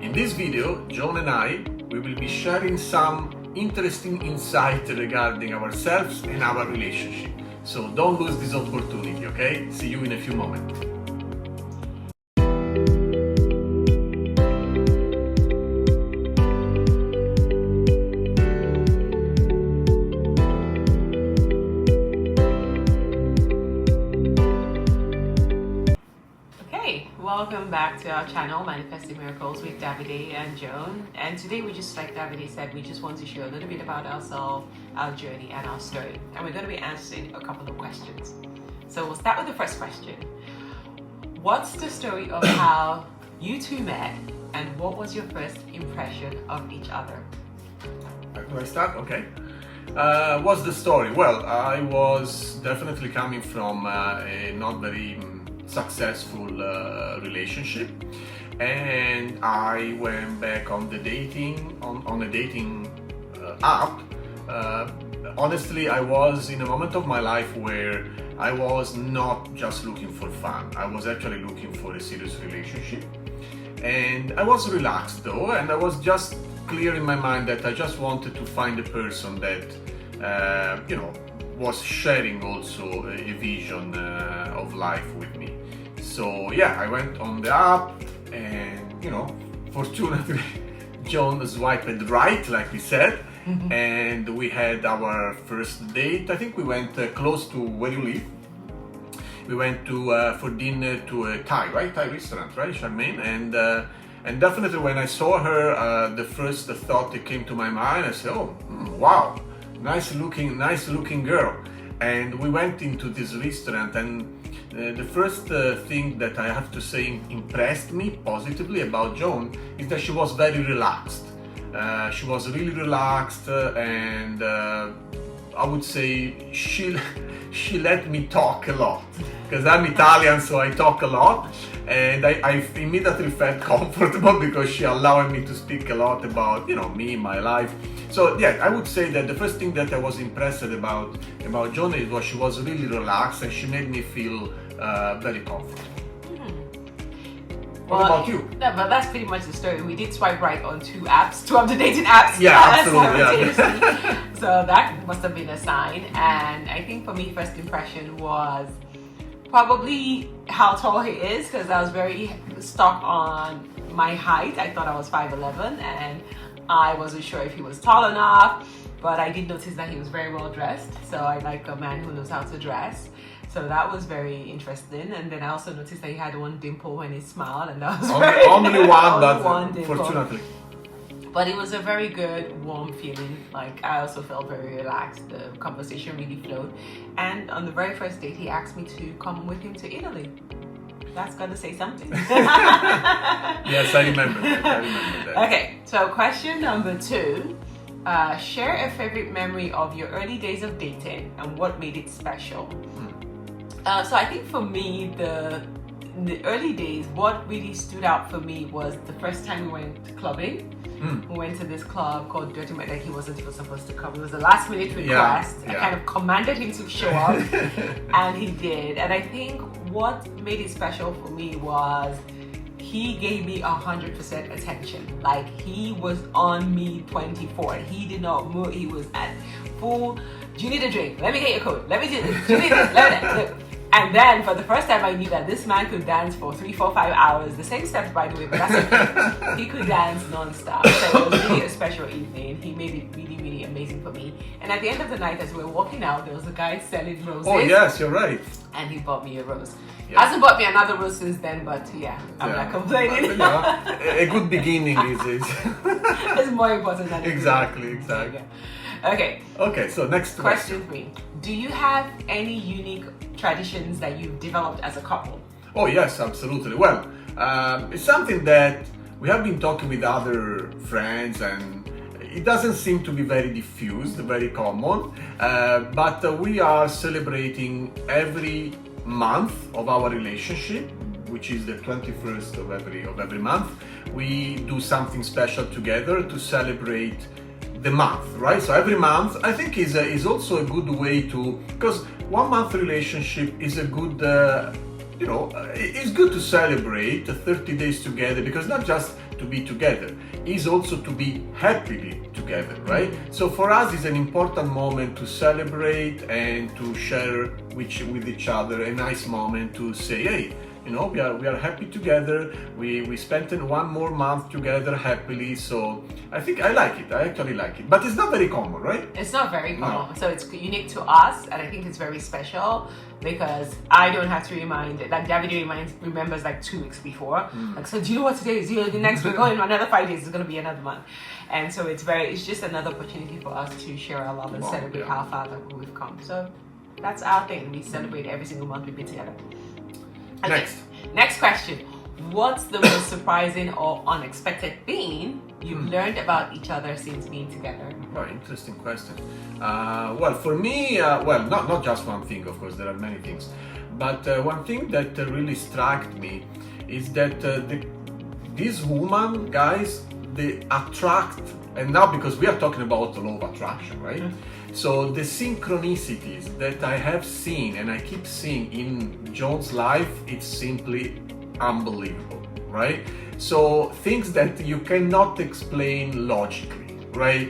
In this video, Joan and I, we will be sharing some interesting insight regarding ourselves and our relationship. So don't lose this opportunity, okay? See you in a few moments. Welcome back to our channel, Manifesting Miracles with Davide and Joan. And today we just, like Davide said, we just want to share a little bit about ourselves, our journey and our story. And we're going to be answering a couple of questions. So we'll start with the first question. What's the story of how you two met and what was your first impression of each other? Do I start? Okay. What's the story? Well, I was definitely coming from a not very successful relationship, and I went back on the dating on a dating app. Honestly, I was in a moment of my life where I was not just looking for fun. I was actually looking for a serious relationship, and I was relaxed though, and I was just clear in my mind that I just wanted to find a person that was sharing also a vision of life with me. So yeah, I went on the app, and fortunately Joan swiped right, like we said, and we had our first date. I think we went close to where you live. We went for dinner to a Thai restaurant, right, Charmaine? And definitely when I saw her, the first thought that came to my mind, I said, oh, wow, nice looking girl. And we went into this restaurant, and the first thing that I have to say impressed me positively about Joan is that she was very relaxed. She was really relaxed, and I would say she let me talk a lot, because I'm Italian, so I talk a lot, and I immediately felt comfortable because she allowed me to speak a lot about me, my life. So yeah, I would say that the first thing that I was impressed about Joan was she was really relaxed, and she made me feel very comfortable. What about you? No, but that's pretty much the story. We did swipe right on two of the dating apps. Yeah, absolutely. Yeah. So that must have been a sign. And I think for me, first impression was probably how tall he is, because I was very stuck on my height. I thought I was 5'11", and I wasn't sure if he was tall enough, but I did notice that he was very well dressed. So I like a man who knows how to dress. So that was very interesting. And then I also noticed that he had one dimple when he smiled, and that was only one, but one dimple. Fortunately. But it was a very good, warm feeling. Like, I also felt very relaxed. The conversation really flowed. And on the very first date, he asked me to come with him to Italy. That's gonna say something. Yes, I remember that. Okay, so question number 2. Share a favorite memory of your early days of dating and what made it special. So I think for me, in the early days, what really stood out for me was the first time we went clubbing. We went to this club called Dirty Mike. Like, he wasn't even supposed to come. It was a last minute request. Yeah. I kind of commanded him to show up, and he did. And I think what made it special for me was he gave me 100% attention. Like, he was on me 24. He did not move. He was at full. Do you need a drink? Let me get your coat. Let me do this. Do you need this? Let me. And then for the first time, I knew that this man could dance for 3, 4, 5 hours. The same steps, by the way, but that's okay. He could dance non-stop. So it was really a special evening. He made it really, really amazing for me. And at the end of the night, as we were walking out, there was a guy selling roses. Oh yes, you're right. And he bought me a rose. Yeah. Hasn't bought me another rose since then, but yeah, I'm not complaining. A good beginning is it's more important than exactly. Okay, so next question 3. Do you have any unique traditions that you've developed as a couple? Oh yes, absolutely. Well, it's something that we have been talking with other friends, and it doesn't seem to be very diffused, very common, but we are celebrating every month of our relationship, which is the 21st of every month. We do something special together to celebrate the month, right? So every month, I think, is also a good way to, because 1 month relationship is a good, it's good to celebrate 30 days together, because not just to be together, is also to be happily together, right? So for us, it's an important moment to celebrate and to share with each other a nice moment to say, hey, you know, we are happy together. We spent 1 more month together happily. So I think I like it. I actually like it. But it's not very common, right? It's not very common. No. So it's unique to us, and I think it's very special because I don't have to remind. Like Davide remembers like 2 weeks before. Like, so do you know what today is? You know, the next week, oh, in another 5 days, it's gonna be another month. And so it's just another opportunity for us to share our love and celebrate how far that we've come. So that's our thing. We celebrate every single month we've been together. Okay. Next question. What's the most surprising or unexpected thing you've learned about each other since being together? Oh, interesting question. Well, for me, not just one thing, of course, there are many things. But one thing that really struck me is that this woman, guys, they attract, and now because we are talking about the law of attraction, right? So the synchronicities that I have seen and I keep seeing in Joan's life, it's simply unbelievable, right? So things that you cannot explain logically, right?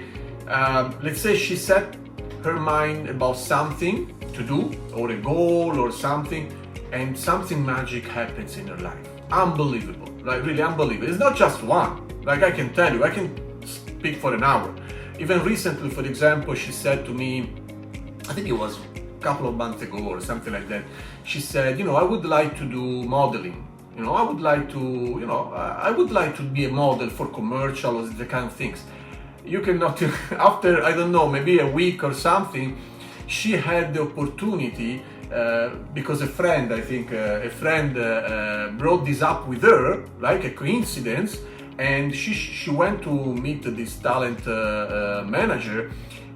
Let's say she set her mind about something to do or a goal or something, and something magic happens in her life. Unbelievable, like really unbelievable. It's not just one. Like I can tell you, I can speak for an hour. Even recently, for example, she said to me, I think it was a couple of months ago or something like that, she said, you know, I would like to do modeling. You know, I would like to be a model for commercials, the kind of things. You cannot, after, I don't know, maybe a week or something, she had the opportunity, because a friend brought this up with her, like a coincidence, and she went to meet this talent manager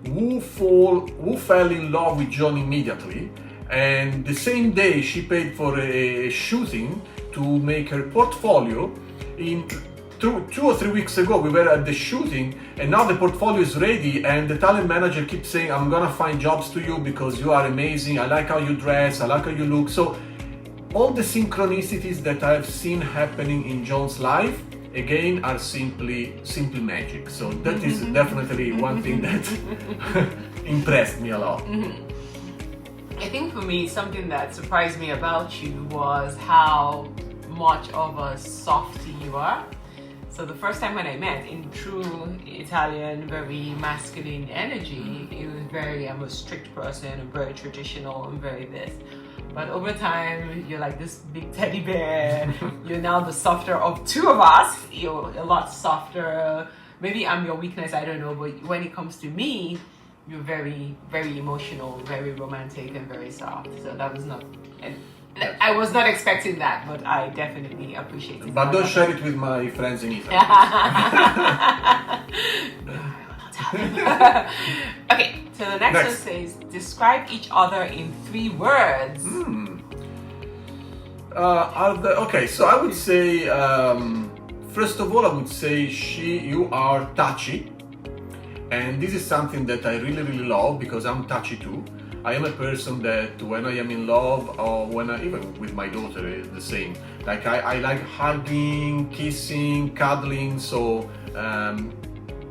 who fell in love with John immediately, and the same day she paid for a shooting to make her portfolio. In 2 or 3 weeks ago we were at the shooting, and now the portfolio is ready, and the talent manager keeps saying, I'm gonna find jobs to you because you are amazing, I like how you dress, I like how you look. So all the synchronicities that I've seen happening in Joan's life, again, are simply magic. So that is definitely one thing that impressed me a lot. I think for me, something that surprised me about you was how much of a softie you are. So the first time when I met, in true Italian, very masculine energy, it was I'm a strict person, I'm very traditional, I'm very this. But over time, you're like this big teddy bear. You're now the softer of 2 of us. You're a lot softer. Maybe I'm your weakness, I don't know. But when it comes to me, you're very, very emotional, very romantic, and very soft. So that was not... And I was not expecting that, but I definitely appreciate it. But don't share it with my friends in Italy. Okay, so the next one says, describe each other in 3 words. Okay, so I would say, first of all, I would say you are touchy. And this is something that I really, really love because I'm touchy too. I am a person that when I am in love, or even with my daughter, is the same. Like I like hugging, kissing, cuddling. So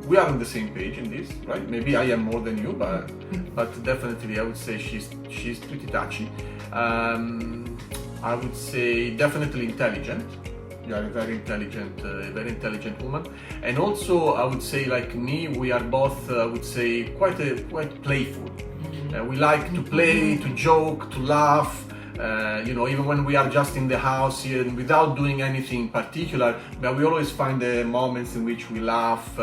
we are on the same page in this, right? Maybe I am more than you, but definitely I would say she's pretty touchy. I would say definitely intelligent. You are a very intelligent woman, and also I would say, like me, we are both, I would say, quite playful. We like to play, to joke, to laugh. Even when we are just in the house here without doing anything particular, but we always find the moments in which we laugh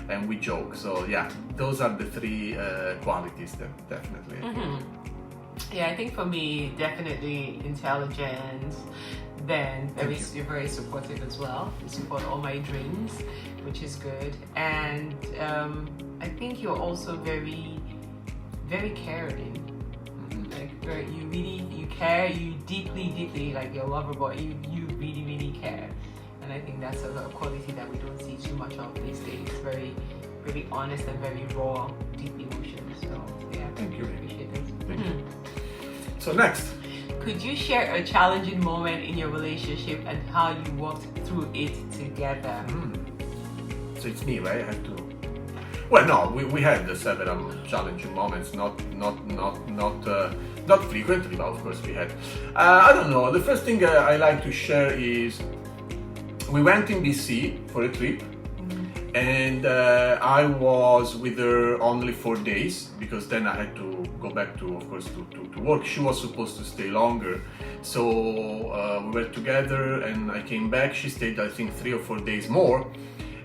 and we joke. So yeah, those are the 3 qualities that definitely. Yeah, I think for me, definitely intelligent. Then you're very supportive as well. You support all my dreams, which is good. And I think you're also very, very caring. Like you care, you deeply, like you're lovable. You really, really care. And I think that's a quality that we don't see too much of these days. Very, very honest and very raw, deep emotions. So yeah, thank you. Appreciate it. Thank you. So next. Could you share a challenging moment in your relationship and how you worked through it together? So it's me, right? I have to. Well, no, we had several challenging moments, not frequently, but of course we had. I don't know. The first thing I like to share is we went in BC for a trip, and I was with her only 4 days because then I had to go back to, of course, to work. She was supposed to stay longer, so we were together, and I came back. She stayed, I think, 3 or 4 days more.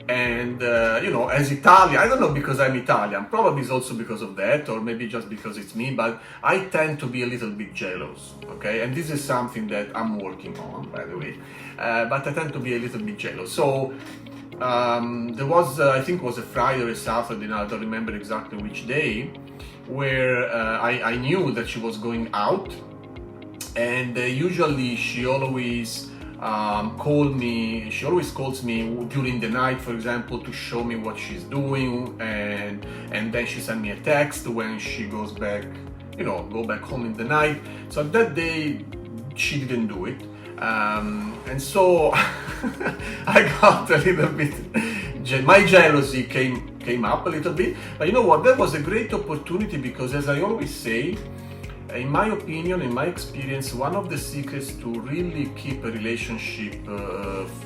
And you know, as Italian, I don't know, because I'm Italian, probably it's also because of that, or maybe just because it's me, but I tend to be a little bit jealous, okay? And this is something that I'm working on, by the way, but I tend to be a little bit jealous. So there was, I think it was a Friday or a Saturday, now I don't remember exactly which day, where I knew that she was going out, and usually she always she always calls me during the night, for example, to show me what she's doing, and then she sends me a text when she goes back, you know, go back home in the night. So that day she didn't do it, and so I got a little bit, my jealousy came up a little bit. But you know what, that was a great opportunity, because as I always say, in my opinion, in my experience, one of the secrets to really keep a relationship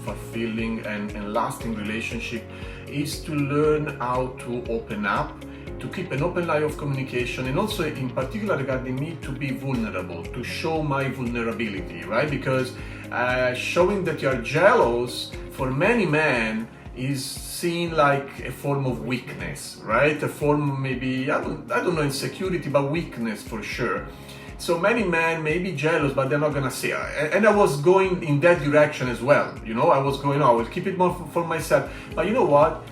fulfilling and lasting relationship is to learn how to open up, to keep an open line of communication, and also in particular regarding me, to be vulnerable, to show my vulnerability, right? Because showing that you are jealous for many men is seen like a form of weakness, right? A form, maybe, I don't know, insecurity, but weakness for sure. So many men may be jealous, but they're not gonna say. And I was going in that direction as well, you know. I was going, I will keep it more for myself. But you know what?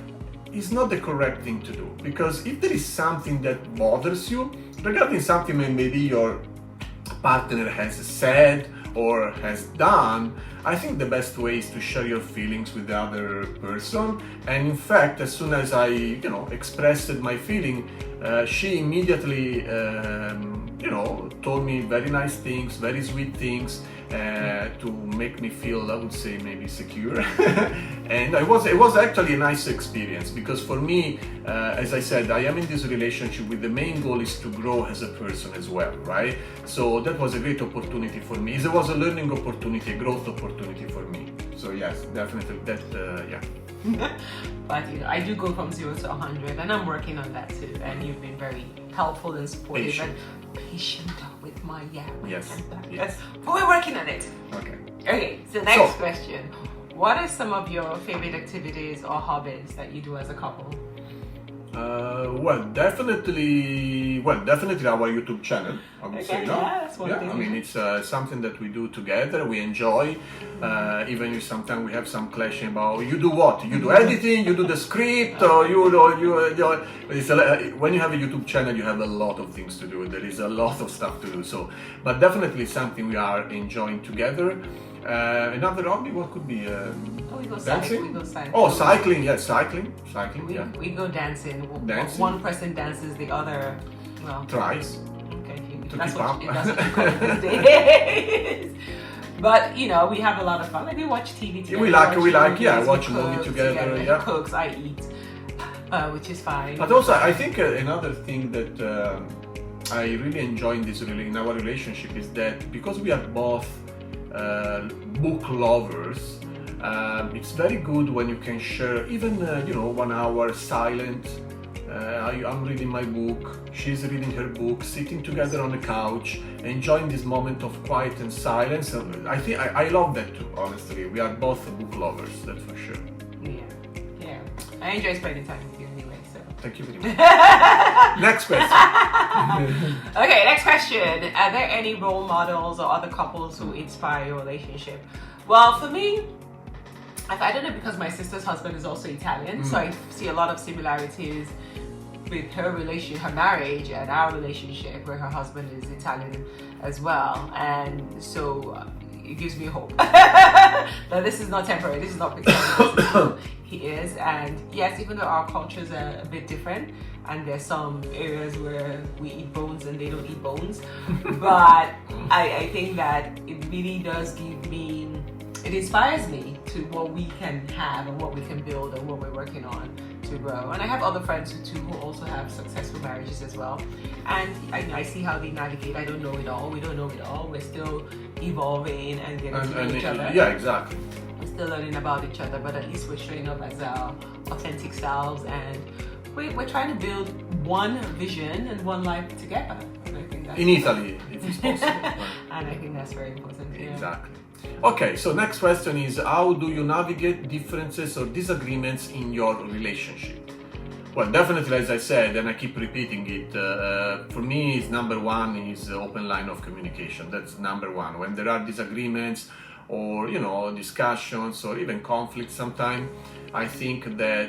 It's not the correct thing to do, because if there is something that bothers you regarding something maybe your partner has said or has done, I think the best way is to share your feelings with the other person. And in fact, as soon as I, you know, expressed my feeling, she immediately, you know, told me very nice things, very sweet things, to make me feel, I would say, maybe secure. And it was actually a nice experience, because for me, as I said, I am in this relationship with the main goal is to grow as a person as well, right? So that was a great opportunity for me. It was a learning opportunity, a growth opportunity for me. So yes, definitely that, yeah. But you know, I do go from 0 to 100, and I'm working on that too. And you've been very helpful and supportive and patient with my Yes. Yes. But we're working on it. Okay. Okay. So next question: what are some of your favorite activities or hobbies that you do as a couple? Well, definitely our YouTube channel, I would say. No? Yeah, that's one thing. I mean, it's something that we do together, we enjoy, even if sometimes we have some clashing about, you do what? You do editing, you do the script, or when you have a YouTube channel, you have a lot of things to do, there is a lot of stuff to do, so, but definitely something we are enjoying together. Another hobby, what could be? We go dancing? We go cycling. Oh, cycling, yes, cycling, yeah. We go dancing. Dancing? One person dances, the other, well, tries. Okay, To that's keep what up. that's what you call it these days. But you know, we have a lot of fun. Like we watch TV together. We like, movies, watch we a movie cook together. He Yeah. cooks, I eat, which is fine. But also, I think another thing that I really enjoy in our relationship is that because we are both book lovers, it's very good when you can share even 1 hour silent. I'm reading my book, she's reading her book, sitting together on the couch, enjoying this moment of quiet and silence. And I think I love that too, honestly. We are both book lovers, that's for sure. Yeah. I enjoy spending time with you anyway, so. Thank you very much. Next question. Okay, next question. Are there any role models or other couples who inspire your relationship? Well, for me, I don't know, because my sister's husband is also Italian, so I see a lot of similarities with her marriage and our relationship, where her husband is Italian as well, and so it gives me hope that this is not temporary, this is not pretend. He is, and yes, even though our cultures are a bit different, and there's some areas where we eat bones and they don't eat bones, but I think that it really does give me, it inspires me to what we can have and what we can build and what we're working on. grow. And I have other friends who also have successful marriages as well. And I see how they navigate. I don't know it all. We don't know it all. We're still evolving and getting to know each other. Yeah, exactly. We're still learning about each other, but at least we're showing up as our authentic selves, and we're trying to build one vision and one life together. And I think that's in Italy, if it's possible. and I think that's very important. Yeah. Exactly. Okay, so next question is, how do you navigate differences or disagreements in your relationship? Well, definitely, as I said, and I keep repeating it, for me, it's number one is open line of communication. That's number one. When there are disagreements or, discussions or even conflicts sometimes, I think that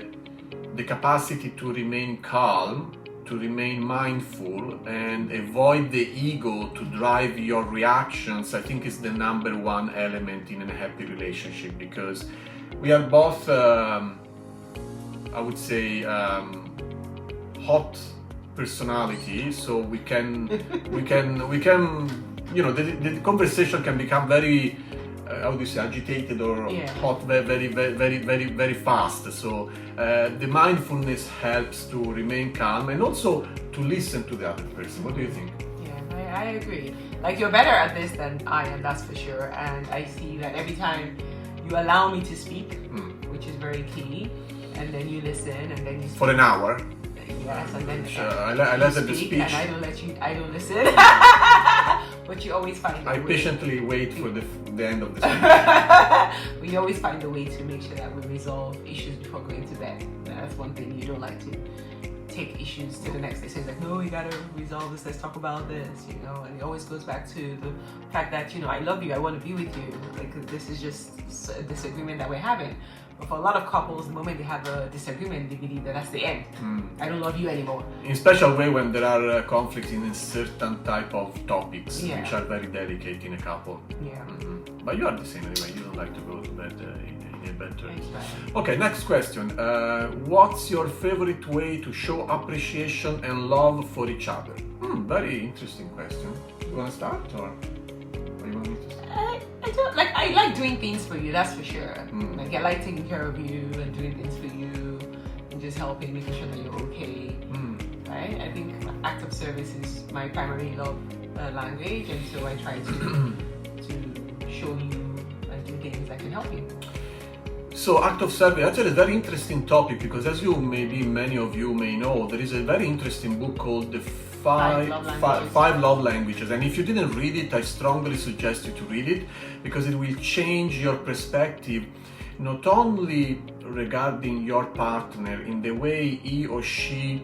the capacity to remain calm, to remain mindful and avoid the ego to drive your reactions, I think is the number one element in a happy relationship, because we are both, I would say, hot personality, so we can, the conversation can become very, how do you say, agitated or hot very fast. So the mindfulness helps to remain calm and also to listen to the other person. What do you think? Yeah, I agree. Like, you're better at this than I am, that's for sure. And I see that every time you allow me to speak, which is very key, and then you listen, and then you speak. For an hour. Yes, and then I let the speech. And I don't listen. But you always find a way. I patiently wait for the end of the speech. We always find a way to make sure that we resolve issues before going to bed. That's one thing. You don't like to take issues to the next day. So it's like, no, we gotta resolve this, let's talk about this, and it always goes back to the fact that, I love you, I want to be with you. Like, this is just a disagreement that we're having. But for a lot of couples, the moment they have a disagreement, they believe that that's the end. I don't love you anymore. In a special way when there are conflicts in a certain type of topics, which are very delicate in a couple. Yeah. But you are the same anyway, you don't like to go to bed in a bad terms. Exactly. Okay, next question. What's your favorite way to show appreciation and love for each other? Very interesting question. You want to start, or you want me to start? I like doing things for you, that's for sure. Like, I like taking care of you and doing things for you and just helping, making sure that you're okay. Right? I think act of service is my primary love language, and so I try to show you and do things that can help you. So, act of service, actually a very interesting topic, because as many of you may know, there is a very interesting book called The Five Love Languages, and if you didn't read it, I strongly suggest you to read it, because it will change your perspective, not only regarding your partner in the way he or she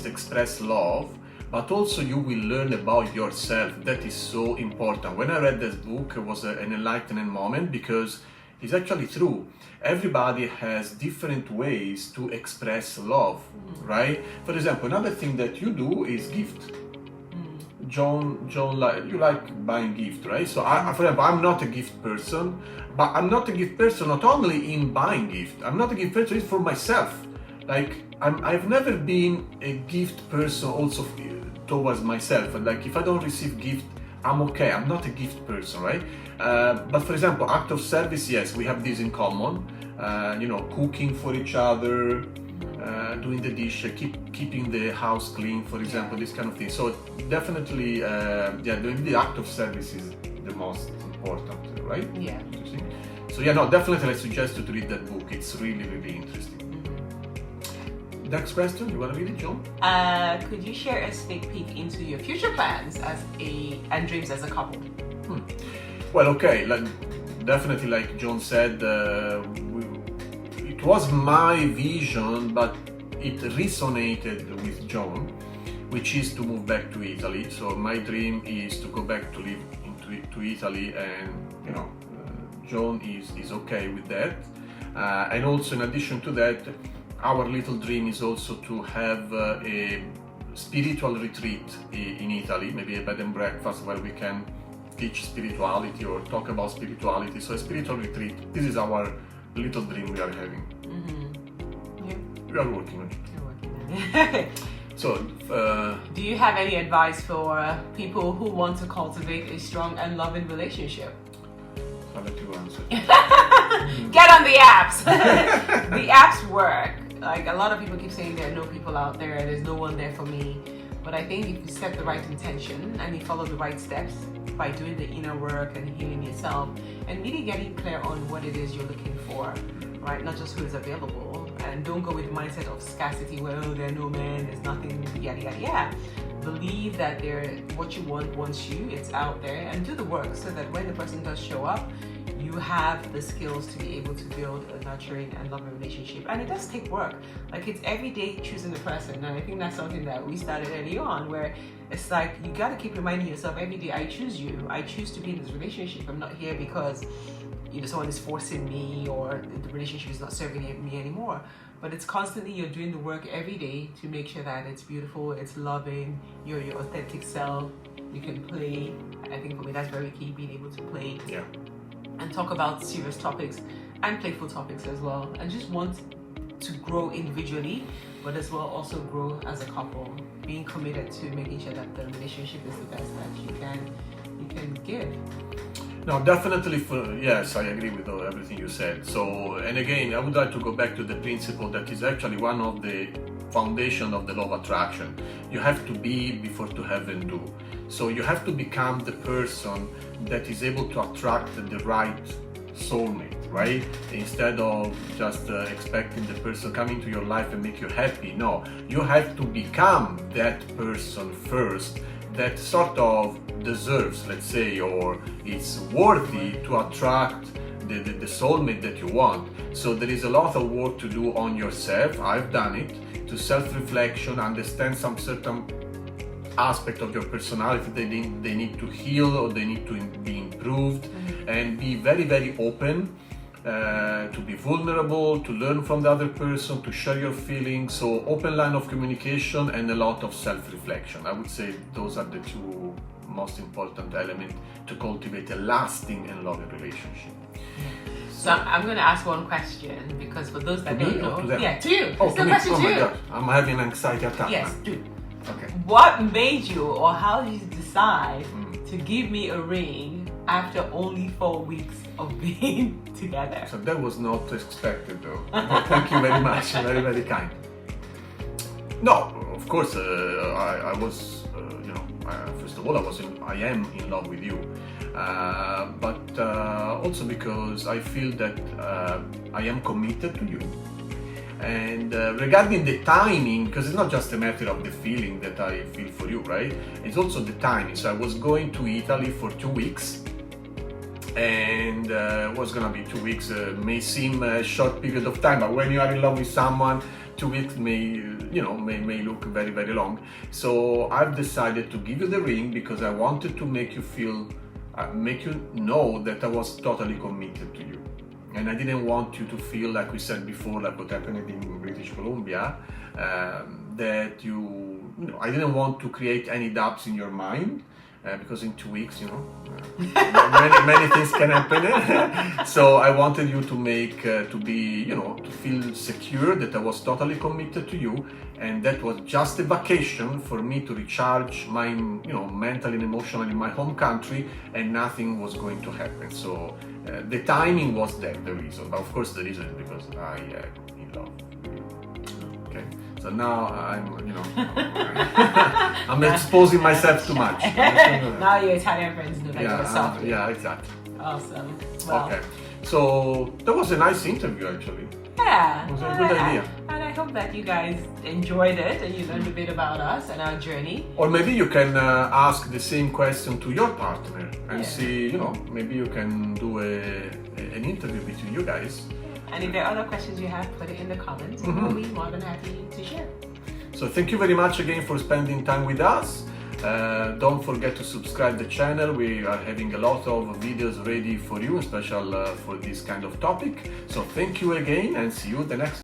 express love, but also you will learn about yourself. That is so important. When I read this book, it was an enlightening moment, because it's actually true. Everybody has different ways to express love, right? For example, another thing that you do is gift. Joan, you like buying gift, right? So, for example, I'm not a gift person, but I'm not a gift person not only in buying gift. I'm not a gift person for myself. Like, I've never been a gift person also towards myself. Like, if I don't receive gift, I'm okay. I'm not a gift person, right? But for example, act of service, yes, we have this in common. Cooking for each other, doing the dish, keeping the house clean, for example, this kind of thing. So definitely, doing the act of service is the most important, right? Yeah. So definitely I suggest you to read that book. It's really, really interesting. Next question, you want to read it, Joan? Could you share a sneak peek into your future plans and dreams as a couple? Well, okay, definitely, like Joan said, it was my vision, but it resonated with Joan, which is to move back to Italy. So my dream is to go back to live to Italy, and Joan is okay with that. And also, in addition to that, our little dream is also to have a spiritual retreat in Italy, maybe a bed and breakfast where we can teach spirituality or talk about spirituality. So a spiritual retreat, this is our little dream we are having. We are working on it. You're working on it. So, do you have any advice for people who want to cultivate a strong and loving relationship? I'll let you answer. Get on the apps. The apps work. Like a lot of people keep saying there are no people out there, there's no one there for me. But I think if you set the right intention and you follow the right steps by doing the inner work and healing yourself and really getting clear on what it is you're looking for, right? Not just who is available. And don't go with the mindset of scarcity where, oh, there are no men, there's nothing, yada, yada, yeah. Believe that what you want wants you, it's out there, and do the work so that when the person does show up, you have the skills to be able to build a nurturing and loving relationship. And it does take work. Like, it's every day choosing the person. And I think that's something that we started early on, where it's like you got to keep reminding yourself every day, I choose you. I choose to be in this relationship. I'm not here because someone is forcing me or the relationship is not serving me anymore. But it's constantly, you're doing the work every day to make sure that it's beautiful, it's loving, you're your authentic self, you can play. I think for me that's very key, being able to play. Yeah. And talk about serious topics and playful topics as well, and just want to grow individually, but as well also grow as a couple, being committed to making sure that the relationship is the best that you can give. No, definitely. Yes, I agree with everything you said. So, and again, I would like to go back to the principle that is actually one of the foundation of the law of attraction. You have to be before to have and do. So you have to become the person that is able to attract the right soulmate, right? Instead of just expecting the person come into your life and make you happy. No, you have to become that person first that sort of deserves, let's say, or is worthy to attract the soulmate that you want. So there is a lot of work to do on yourself. I've done it, to self-reflection, understand some certain aspect of your personality they need to heal or they need to be improved, and be very, very open, to be vulnerable, to learn from the other person, to share your feelings. So open line of communication and a lot of self-reflection. I would say those are the two most important elements to cultivate a lasting and loving relationship. So I'm going to ask one question, because for those that don't know, to you. Oh, it's to the me. question Oh to my you. God, I'm having an anxiety attack. Yes, man. do. Okay. What made you, or how did you decide to give me a ring after only 4 weeks of being together? So that was not expected, though. But thank you very much. Very, very kind. No, of course, I was, first of all, I am in love with you. But also because I feel that I am committed to you. And regarding the timing, because it's not just a matter of the feeling that I feel for you, right? It's also the timing. So I was going to Italy for 2 weeks, and it was gonna be 2 weeks. May seem a short period of time, but when you are in love with someone, 2 weeks may look very, very long. So I've decided to give you the ring because I wanted to make you feel, make you know that I was totally committed to you. And I didn't want you to feel, like we said before, like what happened in British Columbia, that I didn't want to create any doubts in your mind, because in 2 weeks, many things can happen. So I wanted you to feel secure that I was totally committed to you, and that was just a vacation for me to recharge my, mentally and emotionally in my home country, and nothing was going to happen. So the timing was the reason, but of course the reason is because I am in love with you. Okay, so now I'm exposing myself too much. Now your Italian friends know that you're soft. Yeah, exactly. Awesome. Well, okay, so that was a nice interview actually. Yeah, it was a good idea. And I hope that you guys enjoyed it and you learned a bit about us and our journey. Or maybe you can ask the same question to your partner and see, maybe you can do an interview between you guys. And if there are other questions you have, put it in the comments and we'll be more than happy to share. So thank you very much again for spending time with us. Don't forget to subscribe to the channel. We are having a lot of videos ready for you, especially for this kind of topic. So thank you again and see you the next